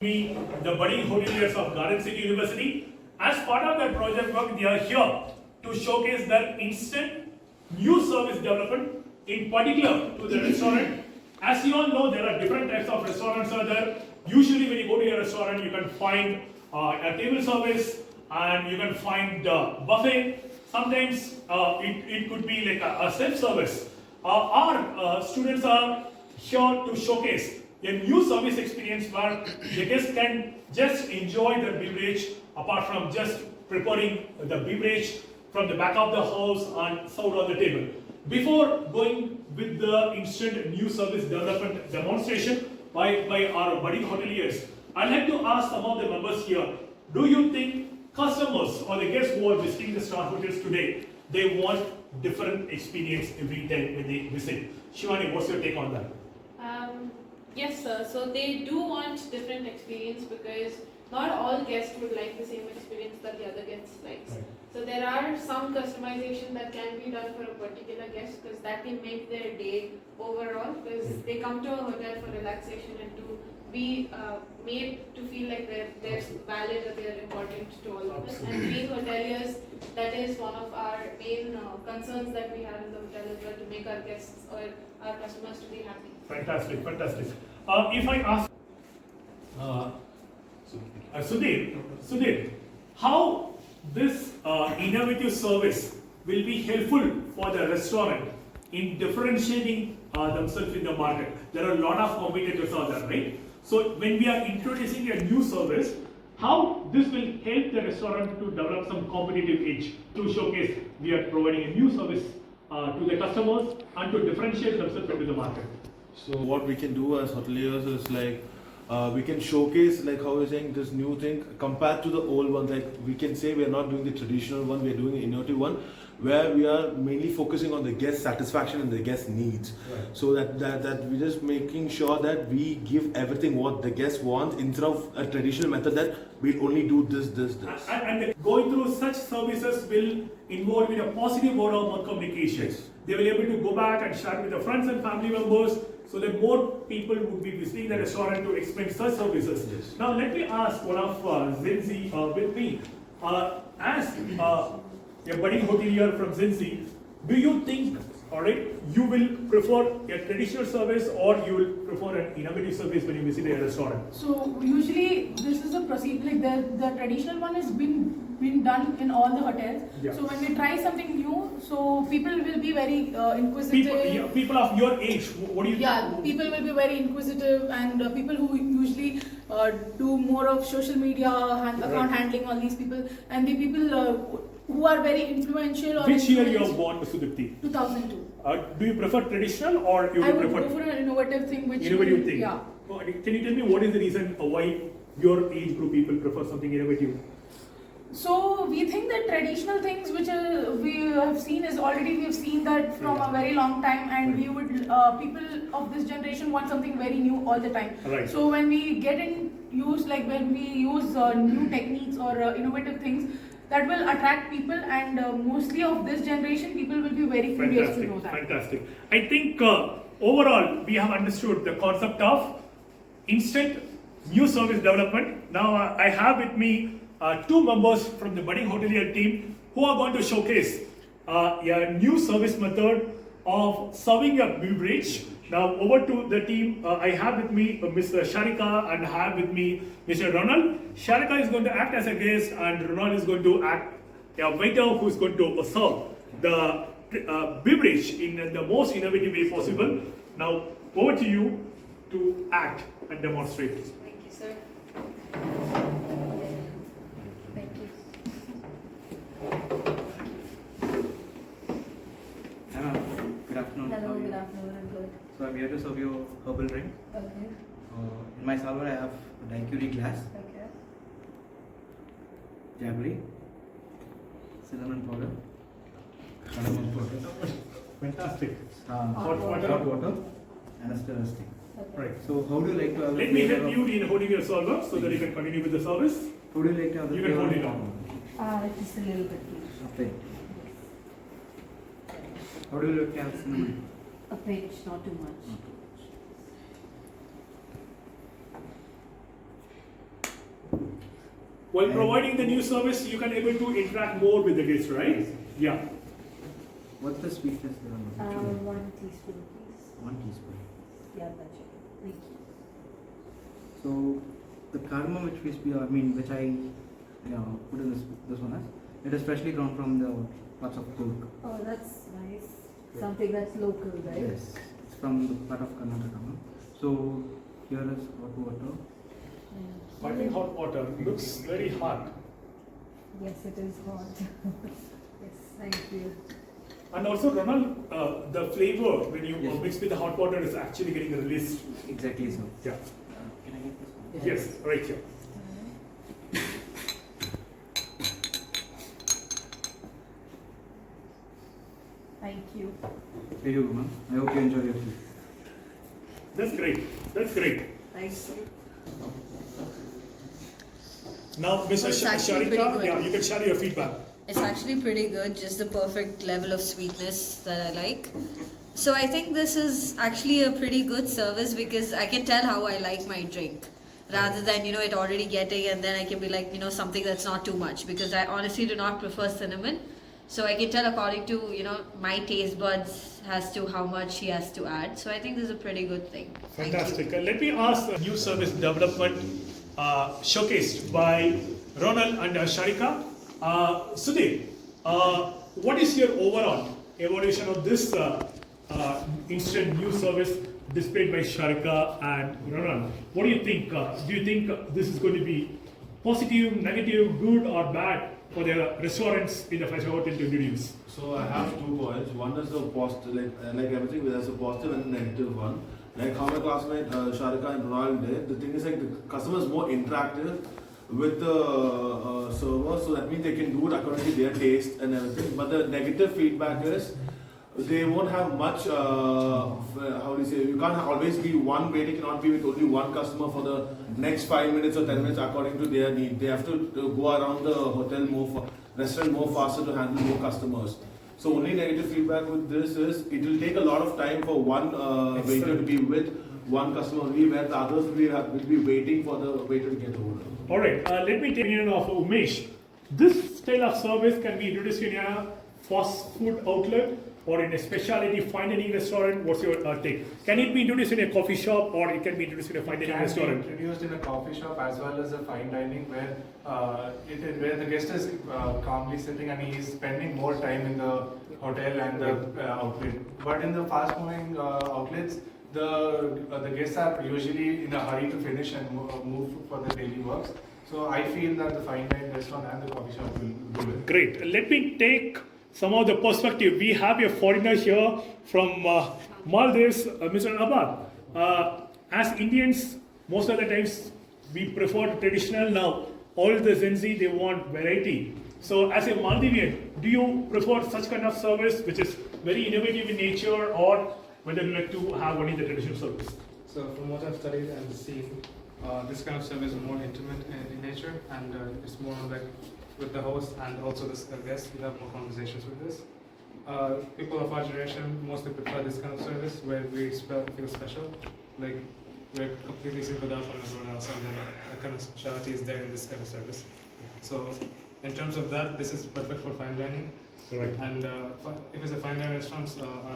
Me, the budding hoteliers of Garden City University. As part of their project work, they are here to showcase their instant new service development, in particular to the restaurant. As you all know, there are different types of restaurants out there. Usually when you go to a restaurant, you can find a table service and you can find buffet. Sometimes it could be like a self-service. Our students are here to showcase a new service experience where the guests can just enjoy the beverage apart from just preparing the beverage from the back of the house and served on the table. Before going with the instant new service development demonstration by our budding hoteliers, I'd like to ask some of the members here, do you think customers or the guests who are visiting the Star Hotels today, they want different experience every time when they visit? Shivani, what's your take on that? Yes, sir. So they do want different experience because not all guests would like the same experience that the other guests likes. Right. So there are some customization that can be done for a particular guest because that can make their day overall because they come to a hotel for relaxation and to be made to feel like they're valid or they're important to all of us. And being hoteliers, that is one of our main concerns that we have in the hotel as well, to make our guests or our customers to be happy. Fantastic, fantastic. If I ask Sudhir, how this innovative service will be helpful for the restaurant in differentiating themselves in the market? There are a lot of competitors out there, right? So when we are introducing a new service, how this will help the restaurant to develop some competitive edge to showcase we are providing a new service to the customers and to differentiate themselves into the market. So what we can do as hoteliers is like we can showcase, like how we're saying, this new thing compared to the old one. Like we can say we are not doing the traditional one, we are doing the innovative one, where we are mainly focusing on the guest satisfaction and the guest needs. Right. So that we're just making sure that we give everything what the guest wants instead of a traditional method that we'll only do this. And going through such services will involve in a positive word of mouth communication. Yes. They will be able to go back and share with their friends and family members so that more people would be visiting the restaurant to experience such services. Yes. Now let me ask one of Zinzi with me. As a budding hotelier from Zinzi, do you think, alright, you will prefer a traditional service or you will prefer an innovative service when you visit a restaurant? So usually this is a procedure, like the traditional one has been done in all the hotels. Yeah. So when we try something new, so people will be very inquisitive. People of your age, what do you Yeah, people will be very inquisitive, and people who usually do more of social media, account handling, all these people, and the people who are very influential. Or Which year you are born, Mr. Dipti? 2002. Do you prefer traditional or you I would would prefer go for an innovative thing, which innovative thing? Yeah. Can you tell me what is the reason why your age group people prefer something innovative? So we think that traditional things which we have seen is already we have seen that from a very long time, and we would people of this generation want something very new all the time. Right. So when we get in use, like when we use new techniques or innovative things, that will attract people, and mostly of this generation people will be very curious to know that. Fantastic. I think overall we have understood the concept of instant new service development. Now I have with me two members from the budding hotelier team who are going to showcase a new service method of serving a beverage. Now over to the team. I have with me Mr. Sharika and I have with me Mr. Ronald. Sharika is going to act as a guest and Ronald is going to act a waiter who is going to serve the beverage in the most innovative way possible. Now over to you to act and demonstrate. Thank you, sir. Thank you. Good afternoon. Hello, good afternoon, I'm good. So I'm here to serve you herbal drink. Okay, In my salver I have daiquiri glass, okay. jaggery, cinnamon powder, cardamom powder, Fantastic. hot water, and a stir stick. Okay. Right. So how do you like to have the Let me flavor help of- you in holding your solver so that you can continue with the service. How do you like to have the You can flavor hold of- it on. Just a little bit, please. A pinch. How do you like to have cinnamon? A pinch, not too much. Not too much. While And- providing the new service, you can able to interact more with the guests, right? Yeah. What's the sweetness there? 1 teaspoon, please. 1 teaspoon. Yeah, that's it. Thank you. So the cardamom which I put in this one it is freshly ground from the parts of Kurk. Oh, that's nice. Something that's local, right? Yes, it's from the part of Karnataka. No? So here is hot water. Piping hot water looks very hot. Yes, it is hot. Yes, thank you. And also, Ronald, the flavor when you Yes. mix with the hot water is actually getting released. Exactly so. Yeah. Can I get this one? Yes, right here. Thank you. Here you go, ma'am. I hope you enjoy your tea. That's great. That's great. Thank you. Now, Mr. It's actually pretty Sharika, good. yeah, you can share your feedback. It's actually pretty good, just the perfect level of sweetness that I like. So I think this is actually a pretty good service because I can tell how I like my drink. Rather than, it already getting and then I can be like, something that's not too much. Because I honestly do not prefer cinnamon. So I can tell according to, my taste buds as to how much he has to add. So I think this is a pretty good thing. Thank you. Fantastic. Let me ask the new service development showcased by Ronald and Sharika. Sudhir, what is your overall evaluation of this instant new service displayed by Sharika and Ronald? What do you think? Do you think this is going to be positive, negative, good or bad for the restaurants in the five-star hotel to introduce? So I have 2 points. One is the positive, like everything, there's a positive and a negative one. Like how my classmate Sharika and Ronald did, the thing is like the customer is more interactive with the server, so that means they can do it according to their taste and everything. But the negative feedback is they won't have much. How do you say? You can't always be one waiter cannot be with only one customer for the next 5 minutes or 10 minutes according to their need. They have to go around the hotel restaurant more faster to handle more customers. So only negative feedback with this is it will take a lot of time for one waiter to be with one customer only, where the others will be waiting for the waiter to get over. All right, let me take the opinion of Umesh. This style of service can be introduced in a fast food outlet or in a specialty fine dining restaurant. What's your take? Can it be introduced in a coffee shop or it can be introduced in a fine dining Can be restaurant? introduced in a coffee shop as well as a fine dining where where the guest is calmly sitting and he is spending more time in the hotel and the outlet. But in the fast moving outlets, the guests are usually in a hurry to finish and move for their daily works. So I feel that the fine dining restaurant and the coffee shop will do it. Great. Let me take some of the perspective. We have a foreigner here from Maldives, Mr. Abad. As Indians, most of the times we prefer traditional. Now, all the Gen Z, they want variety. So, as a Maldivian, do you prefer such kind of service which is very innovative in nature, or whether you like to have only the traditional service? So from what I've studied and seen, this kind of service is more intimate in nature, and it's more like with the host and also the guests. We have more conversations with this. People of our generation mostly prefer this kind of service where we feel special, like we're completely singled out from everyone else, and then a kind of speciality is there in this kind of service. So in terms of that, this is perfect for fine dining. Right. And if it's a fine dining restaurant,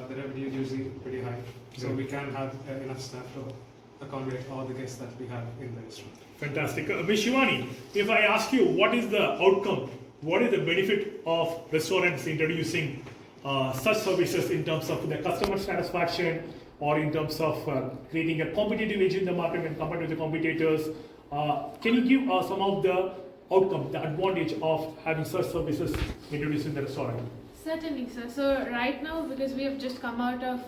the revenue is usually pretty high, so we can have enough staff to accommodate all the guests that we have in the restaurant. Fantastic. Ms. Shivani, if I ask you what is the outcome, what is the benefit of restaurants introducing such services in terms of the customer satisfaction or in terms of creating a competitive edge in the market when compared to the competitors, can you give some of the outcome, the advantage of having such services introduced in the restaurant? Certainly, sir. So right now, because we have just come out of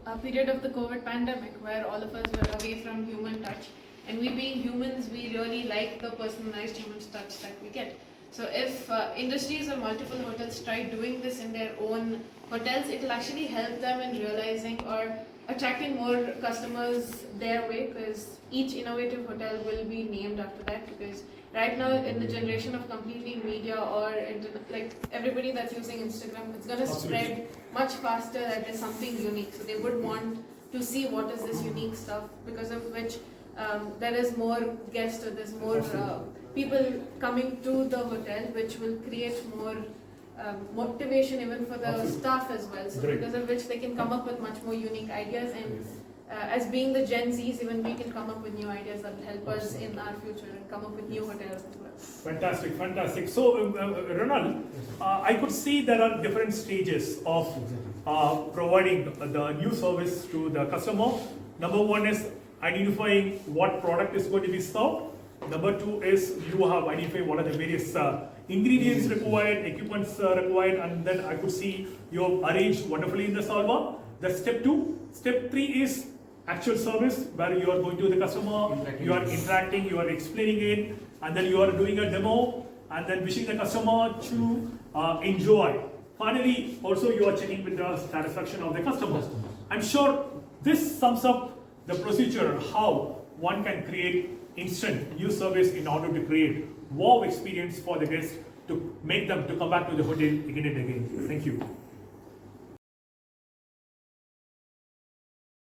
a period of the COVID pandemic where all of us were away from human touch, and we being humans, we really like the personalized human touch that we get. So if industries or multiple hotels try doing this in their own hotels, it will actually help them in realizing or attracting more customers their way, because each innovative hotel will be named after that. Because right now, in the generation of completely media or internet, like everybody that's using Instagram, it's going to spread much faster that there's something unique. So they would want to see what is this unique stuff, because of which there is more guests or there's more people coming to the hotel, which will create more motivation even for the Absolutely. staff as well. So Great. because of which they can come up with much more unique ideas, and as being the Gen Zs, even we can come up with new ideas that will help us in our future and come up with new hotels as well. Fantastic, fantastic. So, Ronald, I could see there are different stages of providing the new service to the customer. Number one is identifying what product is going to be served. Number two is you have identified what are the various ingredients required, equipments required, and then I could see you have arranged wonderfully in the solver. That's step two. Step three is actual service where you are going to the customer, you are interacting, you are explaining it, and then you are doing a demo, and then wishing the customer to enjoy. Finally, also you are checking with the satisfaction of the customer. I'm sure this sums up the procedure how one can create instant new service in order to create wow experience for the guests to make them to come back to the hotel again and again. Thank you.